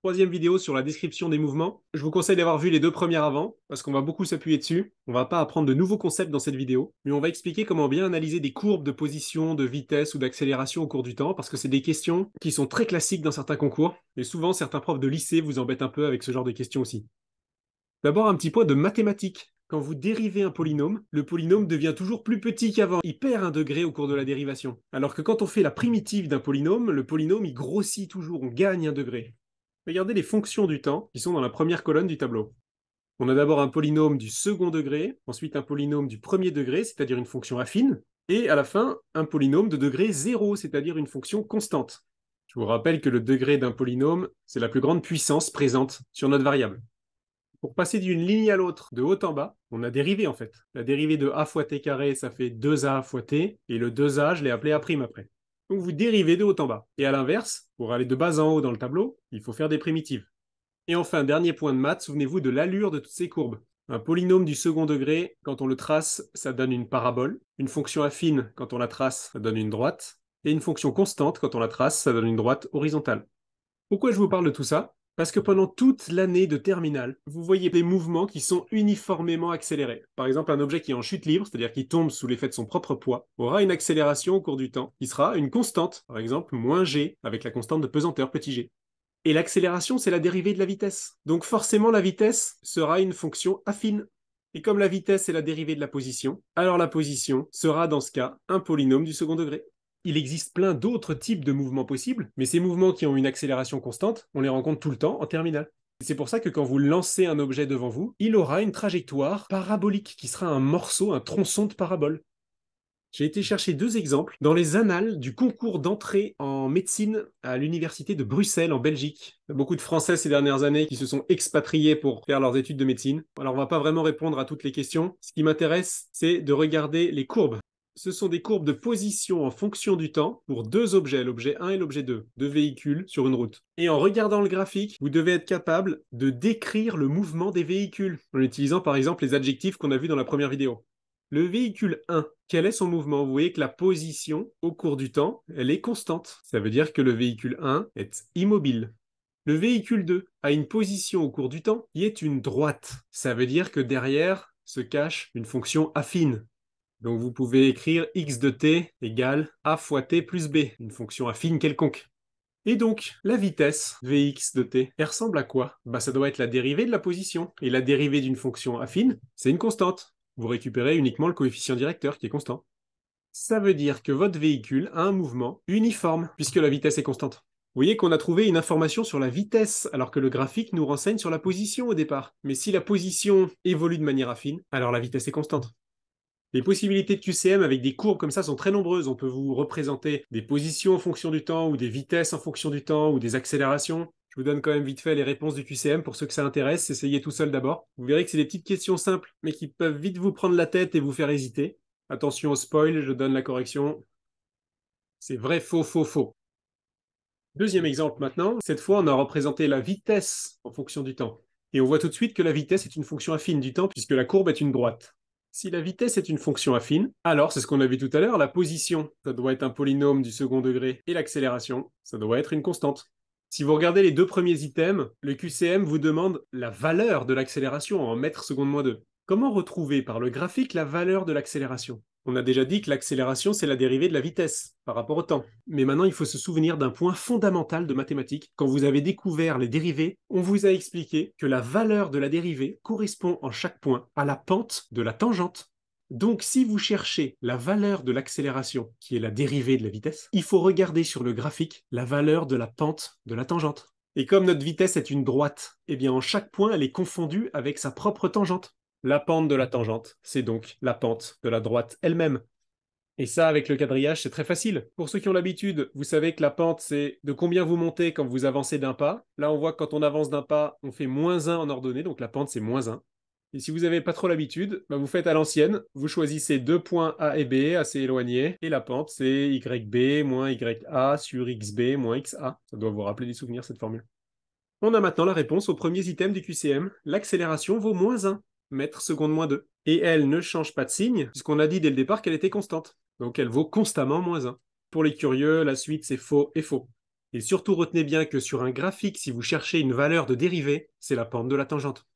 troisième vidéo sur la description des mouvements. Je vous conseille d'avoir vu les deux premières avant, parce qu'on va beaucoup s'appuyer dessus. On va pas apprendre de nouveaux concepts dans cette vidéo, mais on va expliquer comment bien analyser des courbes de position, de vitesse ou d'accélération au cours du temps, parce que c'est des questions qui sont très classiques dans certains concours, et souvent certains profs de lycée vous embêtent un peu avec ce genre de questions aussi. D'abord un petit point de mathématiques. Quand vous dérivez un polynôme, le polynôme devient toujours plus petit qu'avant. Il perd un degré au cours de la dérivation. Alors que quand on fait la primitive d'un polynôme, le polynôme il grossit toujours, on gagne un degré. Regardez les fonctions du temps qui sont dans la première colonne du tableau. On a d'abord un polynôme du second degré, ensuite un polynôme du premier degré, c'est-à-dire une fonction affine, et à la fin, un polynôme de degré 0, c'est-à-dire une fonction constante. Je vous rappelle que le degré d'un polynôme, c'est la plus grande puissance présente sur notre variable. Pour passer d'une ligne à l'autre, de haut en bas, on a dérivé en fait. La dérivée de a fois t carré, ça fait 2a fois t, et le 2a, je l'ai appelé a' après. Donc vous dérivez de haut en bas. Et à l'inverse, pour aller de bas en haut dans le tableau, il faut faire des primitives. Et enfin, dernier point de maths, souvenez-vous de l'allure de toutes ces courbes. Un polynôme du second degré, quand on le trace, ça donne une parabole. Une fonction affine, quand on la trace, ça donne une droite. Et une fonction constante, quand on la trace, ça donne une droite horizontale. Pourquoi je vous parle de tout ça? Parce que pendant toute l'année de terminale, vous voyez des mouvements qui sont uniformément accélérés. Par exemple, un objet qui est en chute libre, c'est-à-dire qui tombe sous l'effet de son propre poids, aura une accélération au cours du temps, qui sera une constante, par exemple moins g, avec la constante de pesanteur petit g. Et l'accélération, c'est la dérivée de la vitesse. Donc forcément, la vitesse sera une fonction affine. Et comme la vitesse est la dérivée de la position, alors la position sera dans ce cas un polynôme du second degré. Il existe plein d'autres types de mouvements possibles, mais ces mouvements qui ont une accélération constante, on les rencontre tout le temps en terminale. C'est pour ça que quand vous lancez un objet devant vous, il aura une trajectoire parabolique qui sera un morceau, un tronçon de parabole. J'ai été chercher deux exemples dans les annales du concours d'entrée en médecine à l'université de Bruxelles en Belgique. Il y a beaucoup de Français ces dernières années qui se sont expatriés pour faire leurs études de médecine. Alors on va pas vraiment répondre à toutes les questions. Ce qui m'intéresse, c'est de regarder les courbes. Ce sont des courbes de position en fonction du temps pour deux objets, l'objet 1 et l'objet 2, deux véhicules sur une route. Et en regardant le graphique, vous devez être capable de décrire le mouvement des véhicules en utilisant par exemple les adjectifs qu'on a vus dans la première vidéo. Le véhicule 1, quel est son mouvement? Vous voyez que la position, au cours du temps, elle est constante. Ça veut dire que le véhicule 1 est immobile. Le véhicule 2 a une position au cours du temps qui est une droite. Ça veut dire que derrière se cache une fonction affine. Donc vous pouvez écrire x de t égale a fois t plus b, une fonction affine quelconque. Et donc, la vitesse Vx de t, elle ressemble à quoi? Ça doit être la dérivée de la position. Et la dérivée d'une fonction affine, c'est une constante. Vous récupérez uniquement le coefficient directeur qui est constant. Ça veut dire que votre véhicule a un mouvement uniforme, puisque la vitesse est constante. Vous voyez qu'on a trouvé une information sur la vitesse, alors que le graphique nous renseigne sur la position au départ. Mais si la position évolue de manière affine, alors la vitesse est constante. Les possibilités de QCM avec des courbes comme ça sont très nombreuses. On peut vous représenter des positions en fonction du temps, ou des vitesses en fonction du temps, ou des accélérations. Je vous donne quand même vite fait les réponses du QCM pour ceux que ça intéresse. Essayez tout seul d'abord. Vous verrez que c'est des petites questions simples, mais qui peuvent vite vous prendre la tête et vous faire hésiter. Attention au spoil, je donne la correction. C'est vrai, faux, faux, faux. Deuxième exemple maintenant. Cette fois, on a représenté la vitesse en fonction du temps. Et on voit tout de suite que la vitesse est une fonction affine du temps, puisque la courbe est une droite. Si la vitesse est une fonction affine, alors c'est ce qu'on a vu tout à l'heure, la position, ça doit être un polynôme du second degré, et l'accélération, ça doit être une constante. Si vous regardez les deux premiers items, le QCM vous demande la valeur de l'accélération en mètres secondes moins 2. Comment retrouver par le graphique la valeur de l'accélération? On a déjà dit que l'accélération, c'est la dérivée de la vitesse par rapport au temps. Mais maintenant, il faut se souvenir d'un point fondamental de mathématiques. Quand vous avez découvert les dérivées, on vous a expliqué que la valeur de la dérivée correspond en chaque point à la pente de la tangente. Donc, si vous cherchez la valeur de l'accélération, qui est la dérivée de la vitesse, il faut regarder sur le graphique la valeur de la pente de la tangente. Et comme notre vitesse est une droite, eh bien en chaque point, elle est confondue avec sa propre tangente. La pente de la tangente, c'est donc la pente de la droite elle-même. Et ça, avec le quadrillage, c'est très facile. Pour ceux qui ont l'habitude, vous savez que la pente, c'est de combien vous montez quand vous avancez d'un pas. Là, on voit que quand on avance d'un pas, on fait -1 en ordonnée, donc la pente, c'est -1. Et si vous n'avez pas trop l'habitude, vous faites à l'ancienne. Vous choisissez deux points A et B assez éloignés. Et la pente, c'est YB moins YA sur XB moins XA. Ça doit vous rappeler des souvenirs, cette formule. On a maintenant la réponse aux premiers items du QCM. L'accélération vaut -1 mètres seconde moins 2. Et elle ne change pas de signe, puisqu'on a dit dès le départ qu'elle était constante. Donc elle vaut constamment -1. Pour les curieux, la suite c'est faux et faux. Et surtout retenez bien que sur un graphique, si vous cherchez une valeur de dérivée, c'est la pente de la tangente.